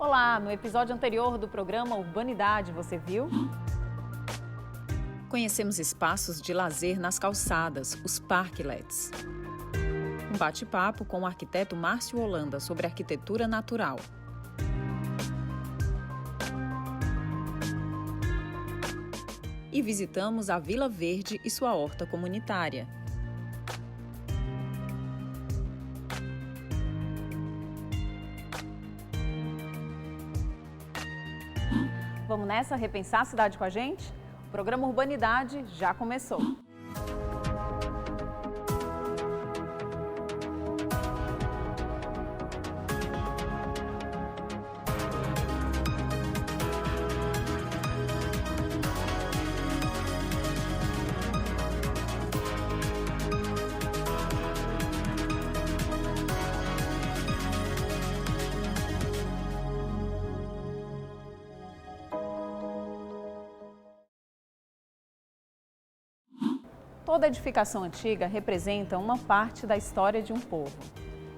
Olá, no episódio anterior do programa Urbanidade, você viu? Conhecemos espaços de lazer nas calçadas, os parklets. Um bate-papo com o arquiteto Márcio Holanda sobre arquitetura natural. E visitamos a Vila Verde e sua horta comunitária. Vamos nessa repensar a cidade com a gente? O programa Urbanidade já começou. Toda edificação antiga representa uma parte da história de um povo.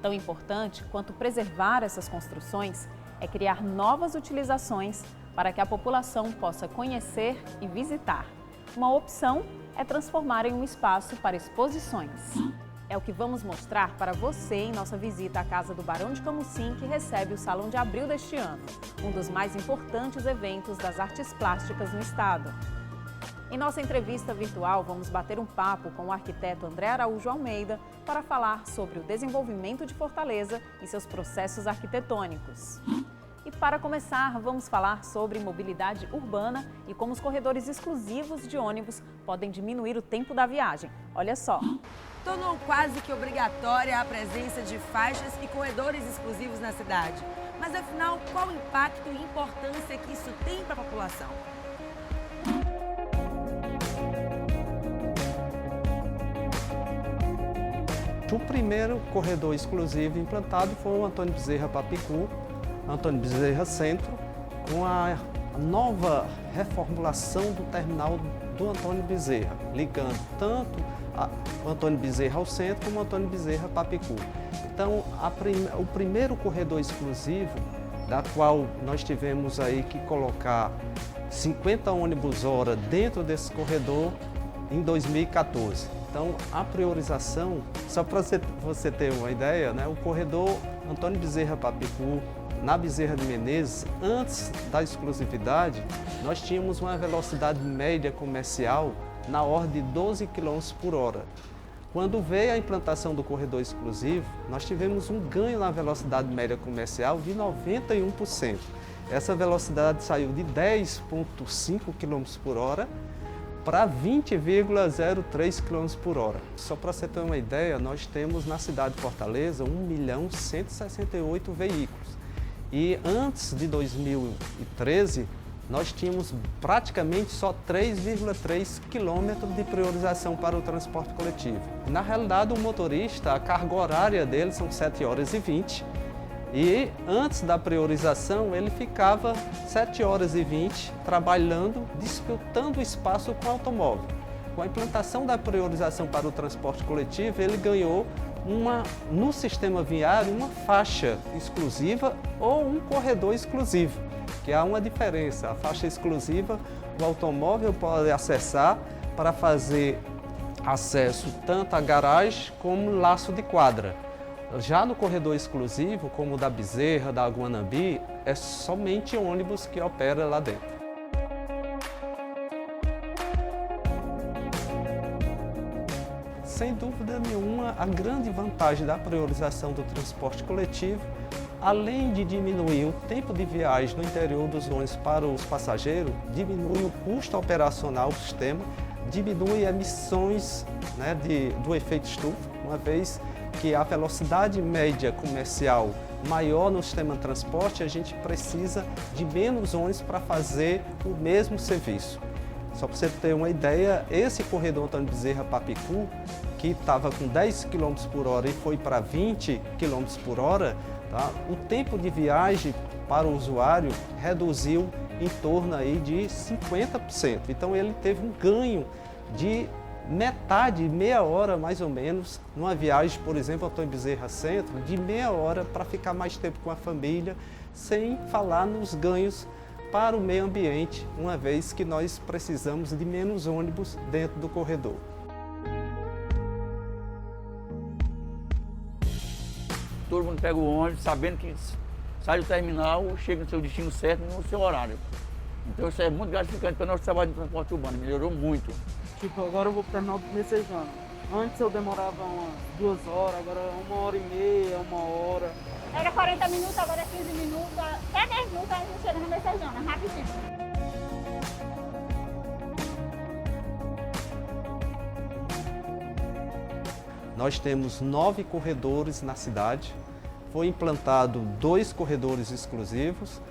Tão importante quanto preservar essas construções é criar novas utilizações para que a população possa conhecer e visitar. Uma opção é transformar em um espaço para exposições. É o que vamos mostrar para você em nossa visita à Casa do Barão de Camusim, que recebe o Salão de Abril deste ano, um dos mais importantes eventos das artes plásticas no estado. Em nossa entrevista virtual, vamos bater um papo com o arquiteto André Araújo Almeida para falar sobre o desenvolvimento de Fortaleza e seus processos arquitetônicos. E para começar, vamos falar sobre mobilidade urbana e como os corredores exclusivos de ônibus podem diminuir o tempo da viagem. Olha só. Tornou quase que obrigatória a presença de faixas e corredores exclusivos na cidade. Mas afinal, qual o impacto e importância que isso tem para a população? O primeiro corredor exclusivo implantado foi o Antônio Bezerra Papicu, Antônio Bezerra Centro, com a nova reformulação do terminal do Antônio Bezerra, ligando tanto o Antônio Bezerra ao centro como o Antônio Bezerra Papicu. Então, o primeiro corredor exclusivo, da qual nós tivemos aí que colocar 50 ônibus-hora dentro desse corredor em 2014. Então, a priorização, só para você ter uma ideia, né, o corredor Antônio Bezerra Papicu, na Bezerra de Menezes, antes da exclusividade, nós tínhamos uma velocidade média comercial na ordem de 12 km por hora. Quando veio a implantação do corredor exclusivo, nós tivemos um ganho na velocidade média comercial de 91%. Essa velocidade saiu de 10,5 km por hora para 20,03 km por hora. Só para você ter uma ideia, nós temos na cidade de Fortaleza 1.168.000 veículos. E antes de 2013, nós tínhamos praticamente só 3,3 km de priorização para o transporte coletivo. Na realidade, o motorista, a carga horária dele são 7 horas e 20. E antes da priorização, ele ficava 7 horas e 20 trabalhando, disputando espaço com o automóvel. Com a implantação da priorização para o transporte coletivo, ele ganhou no sistema viário uma faixa exclusiva ou um corredor exclusivo, que há uma diferença. A faixa exclusiva, o automóvel pode acessar para fazer acesso tanto à garagem como laço de quadra. Já no corredor exclusivo, como o da Bezerra, da Guanambi, é somente ônibus que opera lá dentro. Sem dúvida nenhuma, a grande vantagem da priorização do transporte coletivo, além de diminuir o tempo de viagem no interior dos ônibus para os passageiros, diminui o custo operacional do sistema, diminui emissões, né, do efeito estufa, uma vez que a velocidade média comercial maior no sistema de transporte, a gente precisa de menos ônibus para fazer o mesmo serviço. Só para você ter uma ideia, esse corredor Antônio Bezerra Papicu, que estava com 10 km por hora e foi para 20 km por hora, tá? O tempo de viagem para o usuário reduziu em torno aí de 50%. Então ele teve um ganho de metade, meia hora mais ou menos, numa viagem, por exemplo, Antônio Bezerra Centro, de meia hora para ficar mais tempo com a família, sem falar nos ganhos para o meio ambiente, uma vez que nós precisamos de menos ônibus dentro do corredor. Todo mundo pega o ônibus sabendo que sai do terminal, chega no seu destino certo no seu horário. Então isso é muito gratificante para nós trabalhar no transporte urbano, melhorou muito. Tipo, agora eu vou para o terminal Messejana. Antes eu demorava umas 2 horas, agora 1h30, 1 hora. Era 40 minutos, agora é 15 minutos. Até 10 minutos a gente chega na Messejana, rapidinho. Nós temos 9 corredores na cidade. Foi implantado 2 corredores exclusivos.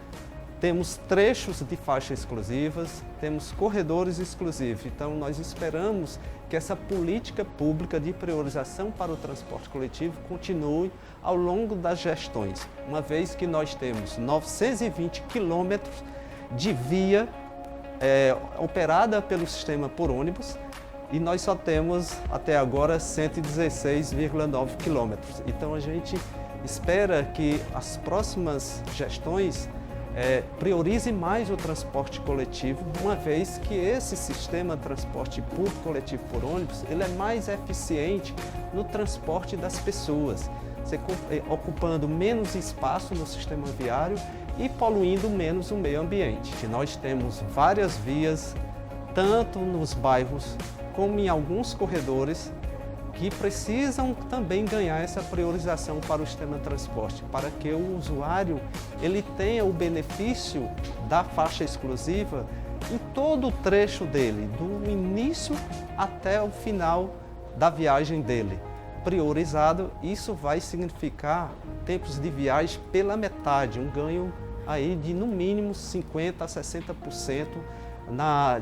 Temos trechos de faixas exclusivas, temos corredores exclusivos. Então, nós esperamos que essa política pública de priorização para o transporte coletivo continue ao longo das gestões, uma vez que nós temos 920 quilômetros de via operada pelo sistema por ônibus e nós só temos até agora 116,9 quilômetros. Então, a gente espera que as próximas gestões priorize mais o transporte coletivo, uma vez que esse sistema de transporte público coletivo por ônibus ele é mais eficiente no transporte das pessoas, ocupando menos espaço no sistema viário e poluindo menos o meio ambiente. Nós temos várias vias, tanto nos bairros como em alguns corredores, que precisam também ganhar essa priorização para o sistema de transporte, para que o usuário ele tenha o benefício da faixa exclusiva em todo o trecho dele, do início até o final da viagem dele. Priorizado, isso vai significar tempos de viagem pela metade, um ganho aí de no mínimo 50% a 60%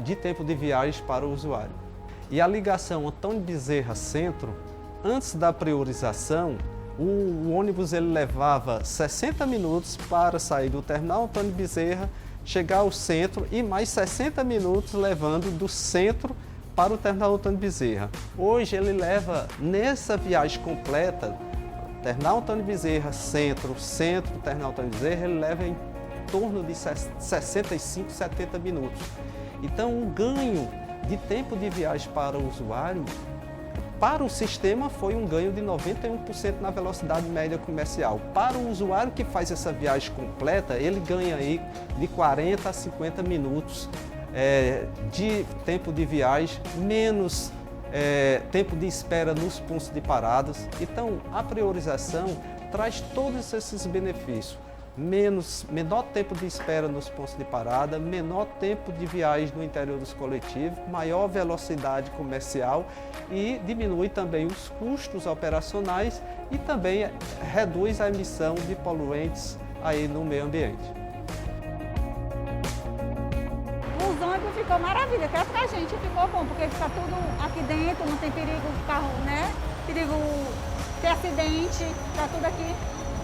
de tempo de viagem para o usuário. E a ligação Antônio Bezerra Centro, antes da priorização, o ônibus ele levava 60 minutos para sair do terminal Antônio Bezerra, chegar ao centro e mais 60 minutos levando do centro para o terminal Antônio Bezerra. Hoje ele leva, nessa viagem completa, terminal Antônio Bezerra, centro, terminal Antônio Bezerra, ele leva em torno de 65, 70 minutos. Então, o ganho de tempo de viagem para o usuário, para o sistema foi um ganho de 91% na velocidade média comercial. Para o usuário que faz essa viagem completa, ele ganha aí de 40 a 50 minutos de tempo de viagem, menos tempo de espera nos pontos de paradas. Então, a priorização traz todos esses benefícios. Menor tempo de espera nos pontos de parada, menor tempo de viagem no interior dos coletivos, maior velocidade comercial e diminui também os custos operacionais e também reduz a emissão de poluentes aí no meio ambiente. Os ônibus ficou maravilha, até pra gente ficou bom, porque fica tudo aqui dentro, não tem perigo de carro, né? Perigo ter acidente, tá tudo aqui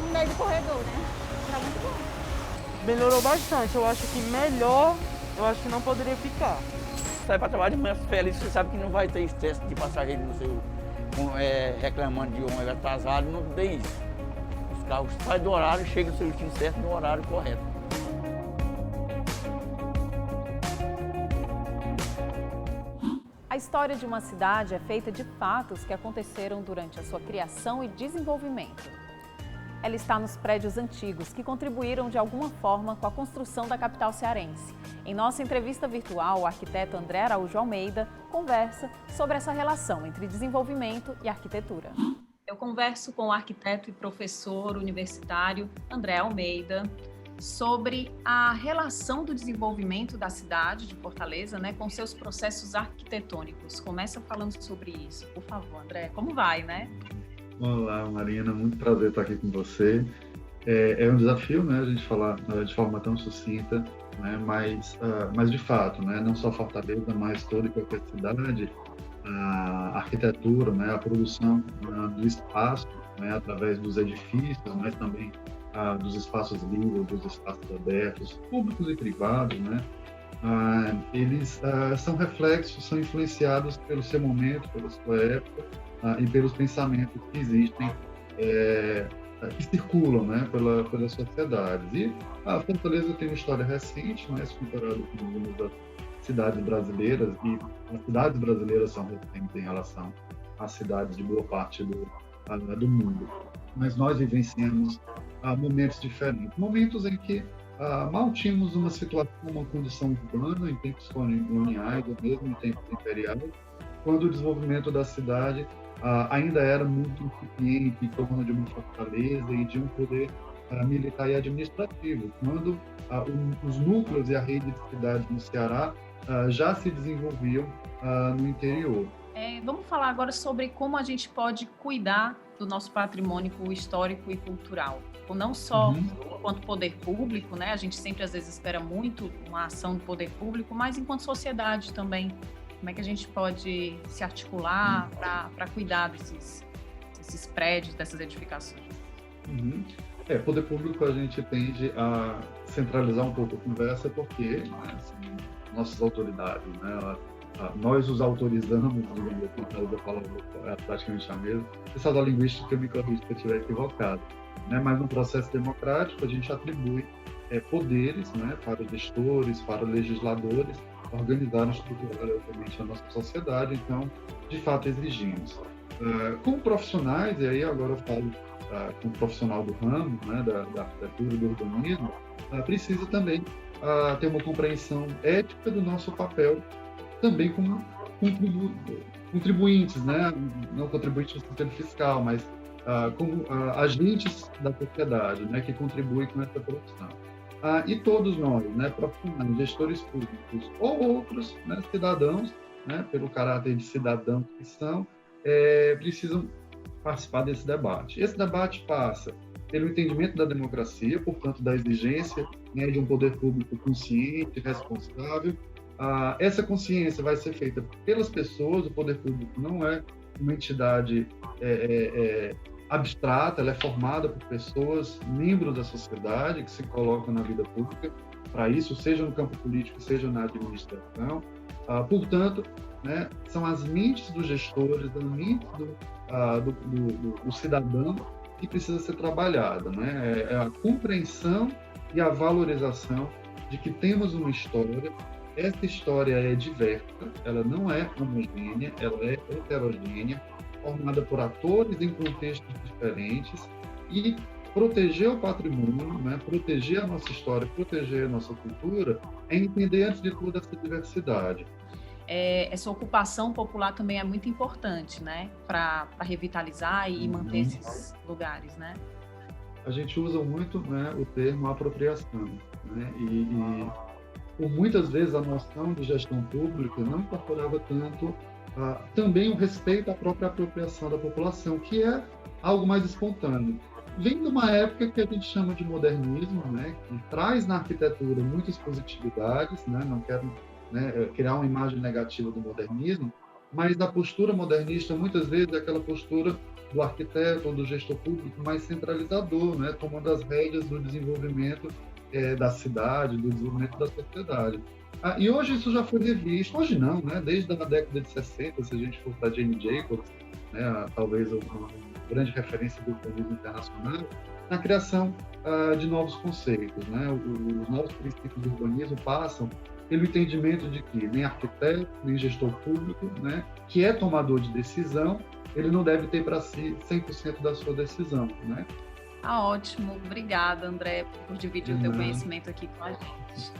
no meio do corredor, né? Tá muito bom. Melhorou bastante, eu acho que melhor, eu acho que não poderia ficar. Sai para trabalhar de manhã feliz, você sabe que não vai ter estresse de passageiro no seu, reclamando de ônibus atrasado, não tem isso. Os carros saem do horário e chegam no seu destino certo no horário correto. A história de uma cidade é feita de fatos que aconteceram durante a sua criação e desenvolvimento. Ela está nos prédios antigos que contribuíram de alguma forma com a construção da capital cearense. Em nossa entrevista virtual, o arquiteto André Araújo Almeida conversa sobre essa relação entre desenvolvimento e arquitetura. Eu converso com o arquiteto e professor universitário André Almeida sobre a relação do desenvolvimento da cidade de Fortaleza, né, com seus processos arquitetônicos. Começa falando sobre isso, por favor, André. Como vai, né? Olá, Marina, muito prazer estar aqui com você. É um desafio, né, a gente falar de forma tão sucinta, né, mas de fato, né, não só Fortaleza, mas toda e qualquer cidade, a arquitetura, né, a produção do espaço, né, através dos edifícios, mas também dos espaços livres, dos espaços abertos, públicos e privados, né, eles são reflexos, são influenciados pelo seu momento, pela sua época, e pelos pensamentos que existem que circulam, né, pela sociedade. E a Fortaleza tem uma história recente, mas comparado com algumas das cidades brasileiras, e as cidades brasileiras são recentes em relação às cidades de boa parte do mundo. Mas nós vivenciamos momentos diferentes, momentos em que mal tínhamos uma situação, uma condição urbana em tempos coloniais ou mesmo em tempos imperiais, quando o desenvolvimento da cidade ainda era muito incipiente em torno de uma fortaleza e de um poder militar e administrativo, quando os núcleos e a rede de cidades no Ceará já se desenvolviam no interior. Vamos falar agora sobre como a gente pode cuidar do nosso patrimônio histórico e cultural. Não só enquanto poder público, né? A gente sempre às vezes espera muito uma ação do poder público, mas enquanto sociedade também. Como é que a gente pode se articular para cuidar desses prédios, dessas edificações? Poder público a gente tende a centralizar um pouco a conversa porque nossas autoridades, né? Nós os autorizamos, digamos assim, a palavra é praticamente a mesma. O pessoal da linguística me corrige se eu estiver equivocado, né? Mas no processo democrático a gente atribui poderes, né, para os gestores, para os legisladores, organizar e estruturar a nossa sociedade. Então, de fato, exigimos. Como profissionais, e aí agora eu falo como profissional do ramo, né, da arquitetura e do urbanismo, precisa também ter uma compreensão ética do nosso papel também como contribuintes, né? Não contribuintes no sentido fiscal, mas como agentes da sociedade, né, que contribuem com essa produção. E todos nós, né, profissionais, gestores públicos ou outros, né, cidadãos, né, pelo caráter de cidadãos que são, precisam participar desse debate. Esse debate passa pelo entendimento da democracia, portanto, da exigência, né, de um poder público consciente, responsável. Essa consciência vai ser feita pelas pessoas. O poder público não é uma entidade abstrata, ela é formada por pessoas, membros da sociedade, que se colocam na vida pública para isso, seja no campo político, seja na administração. Portanto, né, são as mentes dos gestores, as mentes do cidadão que precisa ser trabalhada, né? É a compreensão e a valorização de que temos uma história. Essa história é diversa, ela não é homogênea, ela é heterogênea, formada por atores em contextos diferentes, e proteger o patrimônio, né, proteger a nossa história, proteger a nossa cultura, é entender, antes de tudo, essa diversidade. Essa ocupação popular também é muito importante, né, para revitalizar e manter esses lugares, né? A gente usa muito, né, o termo apropriação, né, e por muitas vezes a noção de gestão pública não incorporava tanto também o respeito à própria apropriação da população, que é algo mais espontâneo. Vem de uma época que a gente chama de modernismo, né, que traz na arquitetura muitas positividades, né, não quero, né, criar uma imagem negativa do modernismo, mas a postura modernista muitas vezes é aquela postura do arquiteto ou do gestor público mais centralizador, né, tomando as rédeas do desenvolvimento da cidade, do desenvolvimento da sociedade. E hoje isso já foi revisto, hoje não, né? Desde a década de 60, se a gente for para Jane Jacobs, né, talvez uma grande referência do urbanismo internacional, na criação de novos conceitos, né? Os novos princípios do urbanismo passam pelo entendimento de que nem arquiteto, nem gestor público, né, que é tomador de decisão, ele não deve ter para si 100% da sua decisão, né? Ótimo. Obrigada, André, por dividir o teu conhecimento aqui com a gente.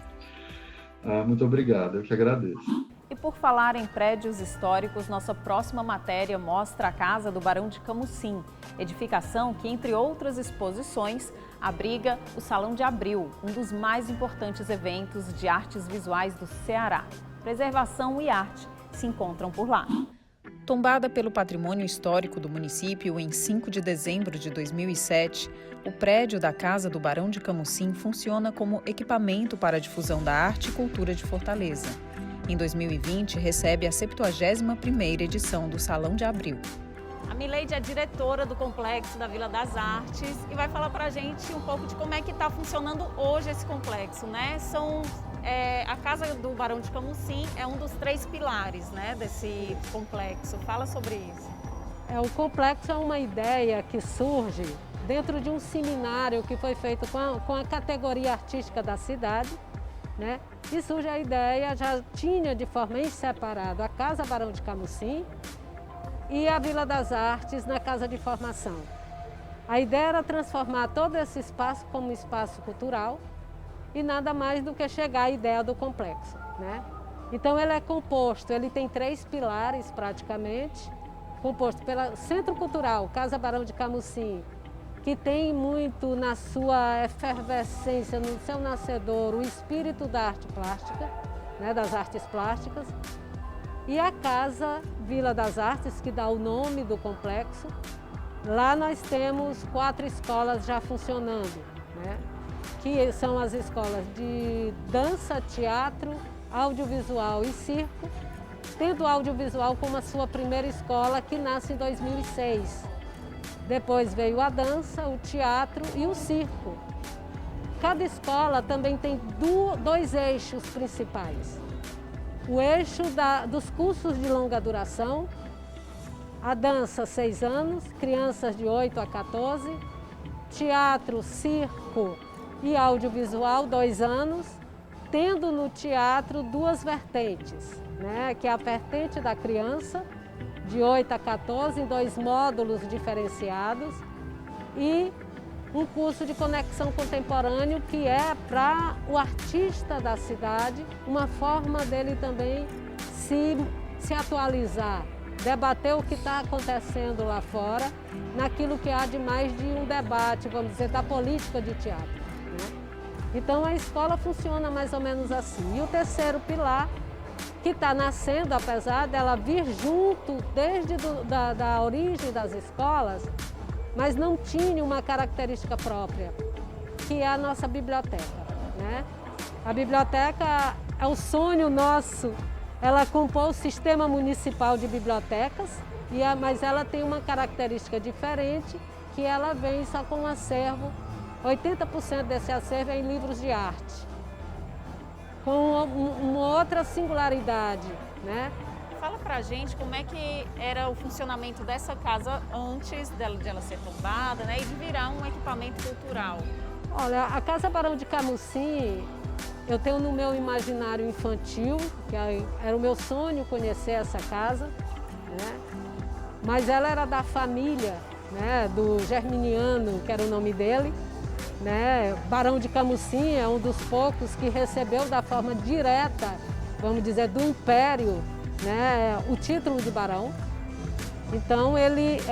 Muito obrigado, eu que agradeço. E por falar em prédios históricos, nossa próxima matéria mostra a Casa do Barão de Camusim, edificação que, entre outras exposições, abriga o Salão de Abril, um dos mais importantes eventos de artes visuais do Ceará. Preservação e arte se encontram por lá. Tombada pelo patrimônio histórico do município em 5 de dezembro de 2007, o prédio da Casa do Barão de Camusim funciona como equipamento para a difusão da arte e cultura de Fortaleza. Em 2020, recebe a 71ª edição do Salão de Abril. A Mileide é diretora do Complexo da Vila das Artes e vai falar para a gente um pouco de como é que está funcionando hoje esse complexo, né? A Casa do Barão de Camusim é um dos 3 pilares, né, desse complexo. Fala sobre isso. O complexo é uma ideia que surge dentro de um seminário que foi feito com a categoria artística da cidade, né? E surge a ideia, já tinha de forma em separado a Casa Barão de Camusim e a Vila das Artes na Casa de Formação. A ideia era transformar todo esse espaço como um espaço cultural e nada mais do que chegar à ideia do complexo, né? Então ele é composto, ele tem 3 pilares praticamente, composto pelo Centro Cultural Casa Barão de Camusim, que tem muito na sua efervescência, no seu nascedor, o espírito da arte plástica, né, das artes plásticas, e a Casa Vila das Artes, que dá o nome do complexo. Lá nós temos 4 escolas já funcionando, né, que são as escolas de dança, teatro, audiovisual e circo, tendo o audiovisual como a sua primeira escola, que nasce em 2006. Depois veio a dança, o teatro e o circo. Cada escola também tem 2 eixos principais. O eixo dos cursos de longa duração, a dança 6 anos, crianças de 8 a 14, teatro, circo e audiovisual 2 anos, tendo no teatro 2 vertentes, né? Que é a vertente da criança, de 8 a 14, em 2 módulos diferenciados, e um curso de conexão contemporâneo que é para o artista da cidade, uma forma dele também se atualizar, debater o que está acontecendo lá fora, naquilo que há de mais de um debate, vamos dizer, da política de teatro, né? Então a escola funciona mais ou menos assim. E o terceiro pilar, que está nascendo, apesar dela vir junto desde da origem das escolas, mas não tinha uma característica própria, que é a nossa biblioteca, né? A biblioteca é o sonho nosso, ela compõe o sistema municipal de bibliotecas, mas ela tem uma característica diferente, que ela vem só com um acervo, 80% desse acervo é em livros de arte, com uma outra singularidade, né? Fala pra gente como é que era o funcionamento dessa casa antes de ela ser tombada, né, e de virar um equipamento cultural. Olha, a Casa Barão de Camusim, eu tenho no meu imaginário infantil, que era o meu sonho conhecer essa casa, né? Mas ela era da família, né, do Germiniano, que era o nome dele, né? Barão de Camusim é um dos poucos que recebeu da forma direta, vamos dizer, do Império, né, o título de barão. Então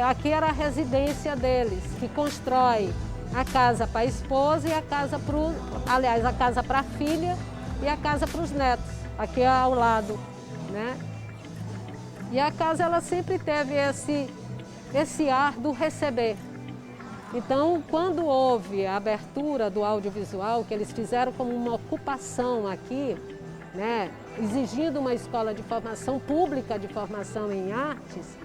aqui era a residência deles, que constrói a casa para a esposa e a casa a casa para a filha e a casa para os netos, aqui ao lado, né? E a casa ela sempre teve esse ar do receber. Então, quando houve a abertura do audiovisual, que eles fizeram como uma ocupação aqui, né, exigindo uma escola de formação pública, de formação em artes,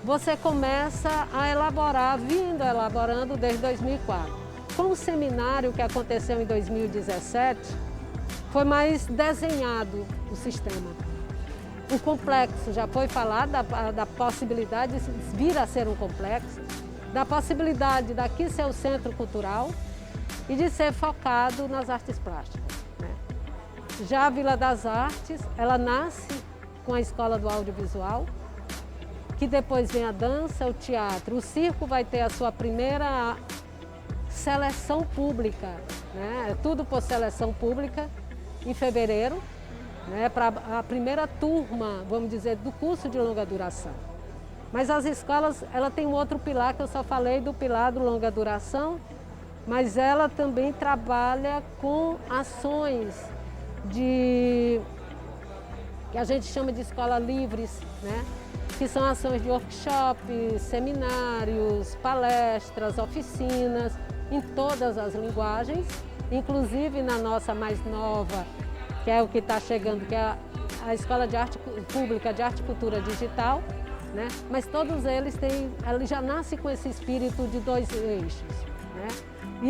você começa a elaborar, elaborando desde 2004. Com o seminário que aconteceu em 2017, foi mais desenhado o sistema. O complexo já foi falado da possibilidade de vir a ser um complexo, da possibilidade daqui ser o centro cultural e de ser focado nas artes plásticas, né? Já a Vila das Artes, ela nasce com a Escola do Audiovisual, que depois vem a dança, o teatro. O circo vai ter a sua primeira seleção pública, né? É tudo por seleção pública, em fevereiro, né? Para a primeira turma, vamos dizer, do curso de longa duração. Mas as escolas, ela tem um outro pilar, que eu só falei do pilar do longa duração, mas ela também trabalha com ações que a gente chama de escola livres, né? Que são ações de workshops, seminários, palestras, oficinas, em todas as linguagens, inclusive na nossa mais nova, que é o que está chegando, que é a Escola de Arte Pública de Arte e Cultura Digital, né? Mas todos eles já nascem com esse espírito de 2 eixos, né?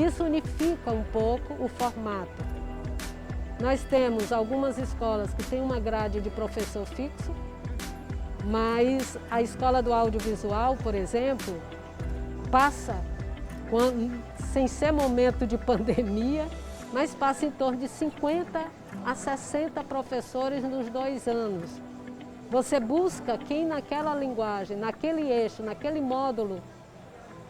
Isso unifica um pouco o formato. Nós temos algumas escolas que têm uma grade de professor fixo, mas a Escola do Audiovisual, por exemplo, passa sem ser momento de pandemia, mas passa em torno de 50 a 60 professores nos 2 anos. Você busca quem naquela linguagem, naquele eixo, naquele módulo,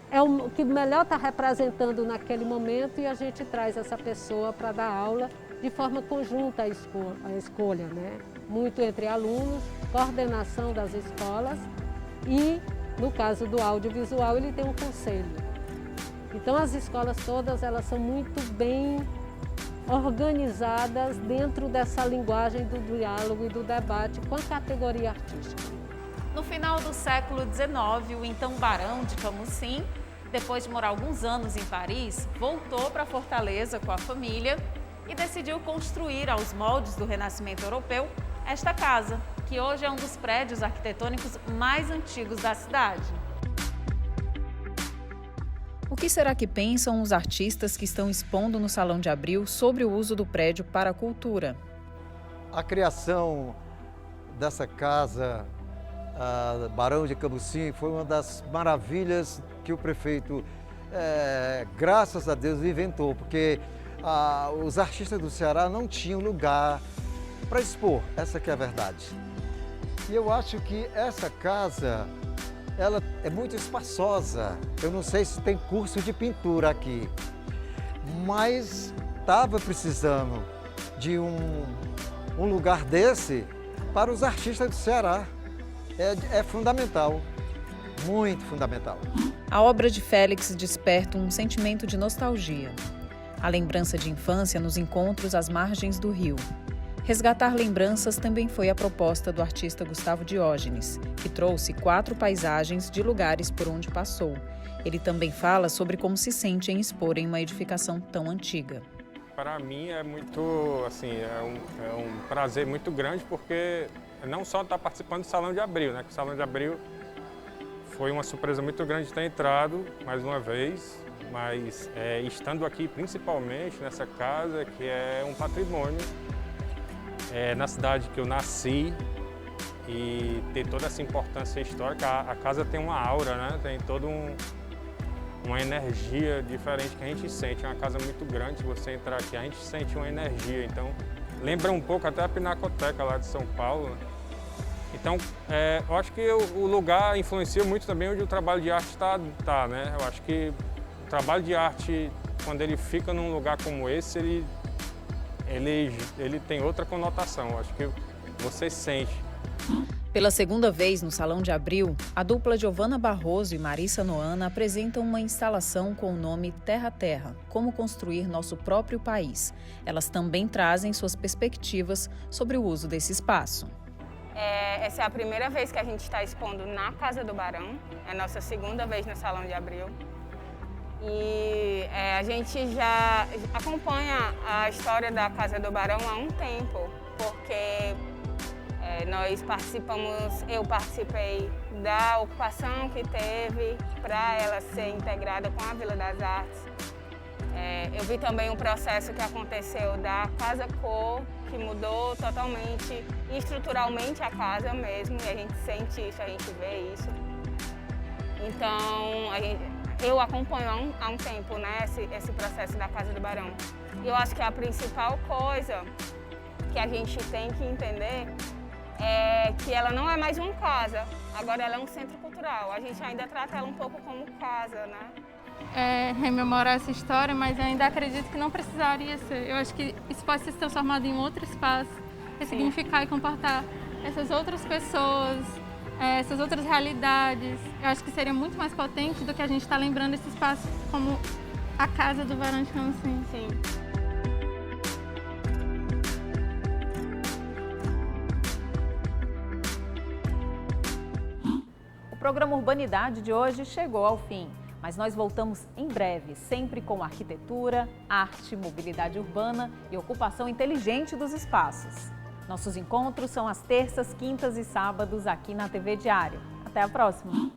é o que melhor está representando naquele momento e a gente traz essa pessoa para dar aula de forma conjunta a escolha, né? Muito entre alunos, coordenação das escolas e, no caso do audiovisual, ele tem um conselho. Então as escolas todas elas são muito bem organizadas dentro dessa linguagem do diálogo e do debate com a categoria artística. No final do século XIX, o então Barão de Camusim, depois de morar alguns anos em Paris, voltou para Fortaleza com a família e decidiu construir, aos moldes do Renascimento Europeu, esta casa, que hoje é um dos prédios arquitetônicos mais antigos da cidade. O que será que pensam os artistas que estão expondo no Salão de Abril sobre o uso do prédio para a cultura? A criação dessa casa, Barão de Camusim, foi uma das maravilhas que o prefeito, graças a Deus, inventou, porque os artistas do Ceará não tinham lugar para expor, essa que é a verdade. E eu acho que essa casa, ela é muito espaçosa. Eu não sei se tem curso de pintura aqui, mas estava precisando de um lugar desse para os artistas do Ceará. É fundamental, muito fundamental. A obra de Félix desperta um sentimento de nostalgia. A lembrança de infância nos encontros às margens do rio. Resgatar lembranças também foi a proposta do artista Gustavo Diógenes, que trouxe 4 paisagens de lugares por onde passou. Ele também fala sobre como se sente em expor em uma edificação tão antiga. Para mim é muito, assim, é um prazer muito grande, porque não só estar participando do Salão de Abril, né? Que o Salão de Abril foi uma surpresa muito grande ter entrado mais uma vez, mas estando aqui principalmente nessa casa, que é um patrimônio, na cidade que eu nasci, e ter toda essa importância histórica. A casa tem uma aura, né? Tem toda uma energia diferente que a gente sente. É uma casa muito grande, se você entrar aqui, a gente sente uma energia. Então, lembra um pouco até a Pinacoteca lá de São Paulo, né? Então, eu acho que o lugar influencia muito também onde o trabalho de arte está, né? Eu acho que o trabalho de arte, quando ele fica num lugar como esse, ele tem outra conotação. Eu acho que você sente. Pela segunda vez no Salão de Abril, a dupla Giovana Barroso e Marissa Noana apresentam uma instalação com o nome Terra a Terra, como construir nosso próprio país. Elas também trazem suas perspectivas sobre o uso desse espaço. Essa é a primeira vez que a gente está expondo na Casa do Barão, é a nossa segunda vez no Salão de Abril. E a gente já acompanha a história da Casa do Barão há um tempo, porque eu participei da ocupação que teve para ela ser integrada com a Vila das Artes. Eu vi também um processo que aconteceu da Casa Cor, que mudou totalmente, estruturalmente a casa mesmo, e a gente sente isso, a gente vê isso. Então, eu acompanho há um tempo, né, esse processo da Casa do Barão. E eu acho que a principal coisa que a gente tem que entender é que ela não é mais uma casa, agora ela é um centro cultural. A gente ainda trata ela um pouco como casa, né? Rememorar essa história, mas eu ainda acredito que não precisaria ser. Eu acho que isso pode ser transformado em outro espaço, ressignificar e comportar essas outras pessoas, essas outras realidades. Eu acho que seria muito mais potente do que a gente estar lembrando esse espaço como a Casa do Barão de Camusim. Sim. O programa Urbanidade de hoje chegou ao fim, mas nós voltamos em breve, sempre com arquitetura, arte, mobilidade urbana e ocupação inteligente dos espaços. Nossos encontros são às terças, quintas e sábados aqui na TV Diário. Até a próxima!